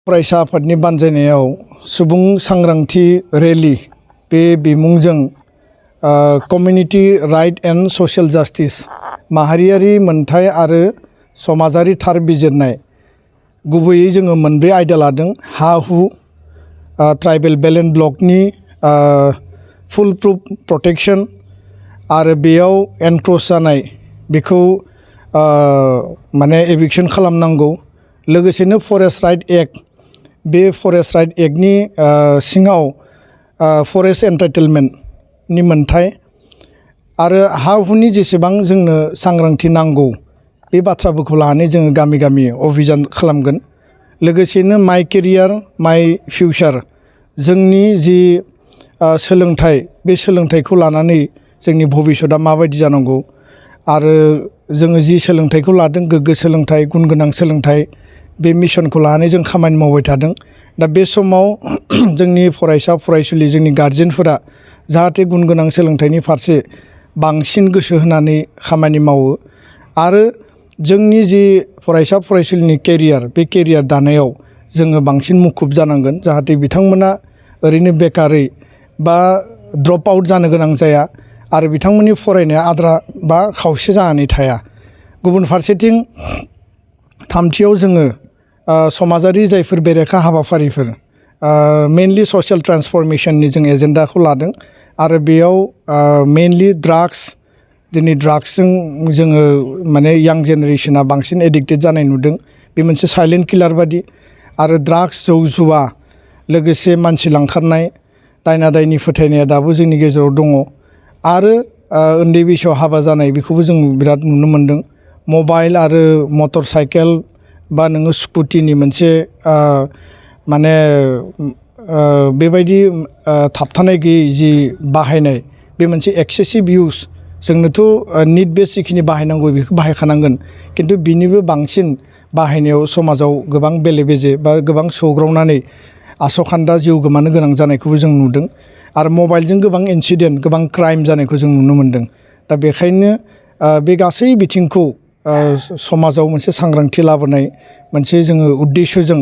फरायसा आफादनि बानजायनायाव सुबुं सांग्रांथि रेली बे बिमुंजों कमिउनिटी राइट एंड सशियेल जस्टिस माहारियारि मोनथाय आरो समाजारि थार बिजिरनाय गुबैयै जोङो मोनब्रै आयदा लादों हा हु ट्राइबेल बेलेन्स ब्लकनि फुल प्रुफ प्रोटेक्शन आरो बेयाव एनक्रोच जानाय बेखौ माने एभिक्शन खालामनांगौ लोगोसेनो फरेस्ट राइट एक्ट बे फरेस्ट राइट एक्टनि सिङाव फरेस्ट एन्टाइटेलमेन्टनि मोनथाय आरो हा हुनि जेसेबां जोंनो सांग्रांथि नांगौ बे बाथ्राफोरखौ लानानै जोङो गामि गामि अभियान खालामगोन लोगोसेनो माइ केरियार माइ फिउचार जोंनि जि सोलोंथाइ बे सोलोंथाइखौ लानानै जोंनि भबिष्यतआ माबायदि जानांगौ आरो जोङो जि सोलोंथाइखौ लादों गोग्गो सोलोंथाइ गुन गोनां सोलोंथाइ बे मिशनखौ लानानै जों खामानि मावबाय थादों दा बे समाव जोंनि फरायसा फरायसुलि जोंनि गार्जेनफोरा जाहाथे गुन गोनां सोलोंथाइनि फारसे बांसिन गोसो होनानै खामानि मावो आरो जोंनि जि फरायसा फरायसुलिनि केरियार बे केरियार दानायाव जोङो बांसिन मुखुब जानांगोन जाहाथे बिथांमोना ओरैनो बेकारै बा ड्रप आउट जानो गोनां जाया आरो बिथांमोननि फरायनाया आद्रा बा खावसे जानानै थाया गुबुन फारसेथिं थामथियाव जोङो समाजारि जायफोर बेरेखा हाबाफारिफोर मेनलि सशियेल ट्रान्सफरमेशननि जों एजेन्डाखौ लादों आरो बेयाव मेनलि ड्राग्स दिनै ड्राग्सजों जोङो माने यां जेनेरेशना बांसिन एडिक्टेड जानाय नुदों बे मोनसे साइलेन्ट किलार बादि आरो ड्राग्स जौ जुवा लोगोसे मानसि लांखारनाय दायना दायनि फोथायनाया दाबो जोंनि गेजेराव दङ आरो उन्दै बैसोआव हाबा जानाय बेखौबो जों बिराद नुनो मोन्दों मबाइल आरो मटर साइकेल बा नोङो स्कुटिनि मोनसे माने बेबायदि थाबथानाय गैयै जि बाहायनाय बे मोनसे एक्सेसिभ इउज जोंनोथ' निड बेस जिखिनि बाहायनांगौ बेखौ बाहायखानांगोन खिन्थु बिनिबो बांसिन बाहायनायाव समाजाव गोबां बेले बेजे बा गोबां सौग्रावनानै आसखान्दा जिउ गोमानो गोनां जानायखौबो जों नुदों आरो मबाइलजों गोबां इन्सिडेन्ट गोबां क्राइम जानायखौ जों नुनो मोन्दों दा बेखायनो बे गासै बिथिंखौ समाजाव मोनसे सांग्रांथि लाबोनाय मोनसे जोङो उद्देश्यजों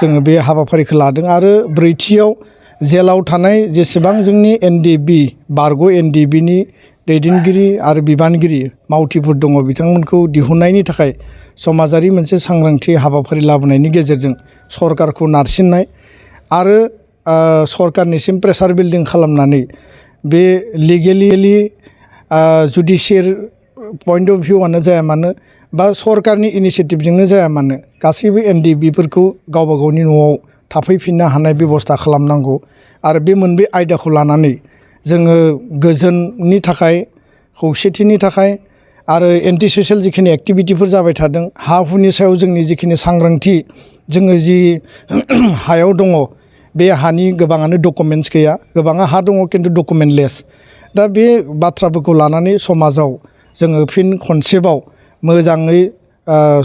जोङो बे हाबाफारिखौ लादों आरो ब्रैथियाव जेलाव थानाय जेसेबां जोंनि NDFB बारग' NDFBनि दैदेनगिरि आरो बिबानगिरि मावथिफोर दङ बिथांमोनखौ दिहुननायनि थाखाय समाजारि मोनसे सांग्रांथि हाबाफारि लाबोनायनि गेजेरजों सरकारखौ नारसिननाय आरो सरकारनिसिम प्रेसार बिल्डिं खालामनानै बे लिगेलि जुडिसियेल पॉइंट अफ भिउआनो जाया मानो बा सरकारनि इनिशिएटिभजोंनो जाया मानो गासैबो NDFBफोरखौ गावबा गावनि न'आव थाफैफिननो हानाय बेबस्था खालामनांगौ आरो बे मोनब्रै आयदाखौ लानानै जोङो गोजोननि थाखाय खौसेथिनि थाखाय आरो एन्टि ससियेल जिखिनि एक्टिभिटिफोर जाबाय थादों हा हुनि सायाव जोंनि जिखिनि सांग्रांथि जोङो जि हायाव दङ बे हानि गोबाङानो डकुमेन्टस गैया गोबाङा हा दङ खिन्थु डकुमेन्टलेस दा बे बाथ्राफोरखौ लानानै समाजाव जोङो फिन खनसेबाव मोजाङै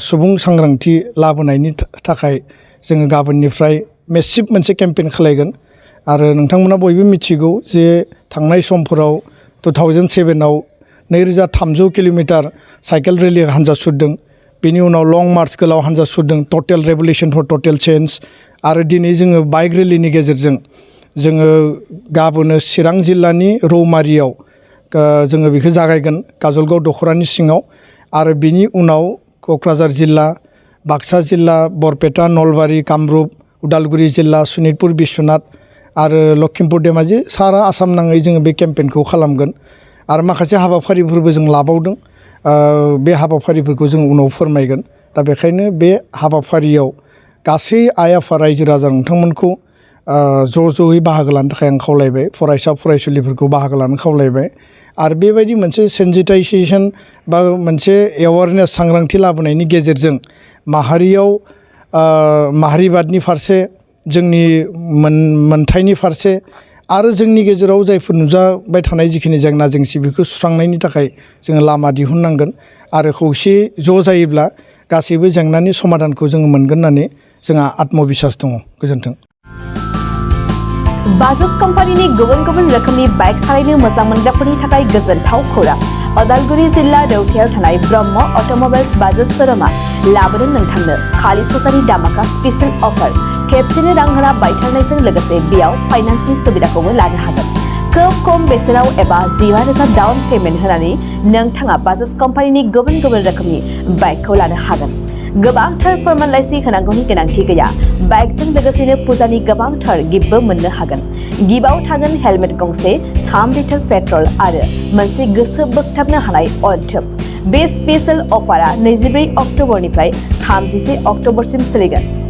सुबुं सांग्रांथि लाबोनायनि थाखाय जोङो गाबोननिफ्राय मेसिभ मोनसे केम्पेइन खालायगोन आरो नोंथांमोना बयबो मिथिगौ जे थांनाय समफोराव 2007आव 2300 किल'मिटार साइकेल रेलि हान्जा सुरदों बेनि उनाव लं मार्च गोलाव हान्जा सुरदों टटेल रेभलिउसन फर टटेल चेन्ज आरो दिनै जोङो बाइक रेलिनि गेजेरजों जोङो गाबोनो चिरां जिल्लानि रौमारियाव जोङो बेखौ जागायगोन काजलगाव दख'रानि सिङाव आरो बिनि उनाव क'क्राझार जिल्ला बाक्सा जिल्ला बरपेटा नलबारि कामरुप उदालगुरि जिल्ला सनितपुर बिश्वनाथ आरो लखिमपुर धेमाजि सारा आसाम नाङै जोङो बे केम्पेइनखौ खालामगोन आरो माखासे हाबाफारिफोरबो जों लाबावदों बे हाबाफारिफोरखौ जों उनाव फोरमायगोन दा बेखायनो बे हाबाफारियाव गासै आइ आफा रायजो राजा नोंथांमोनखौ ज'यै बाहागो लानो थाखाय आं खावलायबाय फरायसा फरायसुलिफोरखौ बाहागो लानो खावलायबाय आरो बेबायदि मोनसे सेन्सिटाइजेसन बा मोनसे एवारनेस सांग्रांथि लाबोनायनि गेजेरजों माहारियाव माहारिबादनि फारसे जोंनि मोनथायनि फारसे आरो जोंनि गेजेराव जायफोर नुजाबाय थानाय जिखिनि जेंना जेंसि बेखौ सुस्रांनायनि थाखाय जोङो लामा दिहुननांगोन आरो खौसे ज' जायोब्ला गासैबो जेंनानि समाधानखौ जोङो मोनगोन होननानै जोंहा आत्मबिश्वास दङ गोजोन्थों बाजाज कम्पानीनि गुबुन गुबुन रोखोमनि बाइक सालायनो मोजां मोनग्राफोरनि थाखाय गोजोनथाव खौरां अदालगुरि जिल्ला रौथायाव थानाय ब्रह्म अट'मबाइल्स बाजाज शोरूमा लाबोदों नोंथांनो खालि फैसानि दामाका स्पेशल अफार खेबसेनो रां होना बायथारनायजों लोगोसे बेयाव फाइनान्सनि सुबिदाखौबो लानो हागोन। खोब खम बेसेनाव एबा 15,000 डाउन पेमेन्ट होनानै नोंथाङा बाजाज कम्पानिनि गुबुन गुबुन रोखोमनि बाइकखौ लानो हागोन। गोबांथार फोरमानलाइसि होनांगौनि गोनांथि गैया। बाइकजों लोगोसेनो फुजानि गोबांथार गिफ्टबो मोननो हागोन। गिफ्टआव थागोन हेलमेट गंसे, 3 लिटार पेट्रल आरो मोनसे गोसो बोगथाबनो हानाय अइल ट्यूब। बे स्पेशल अफारा 24 अक्ट'बरनिफ्राय 31 अक्ट'बरसिम सोलिगोन।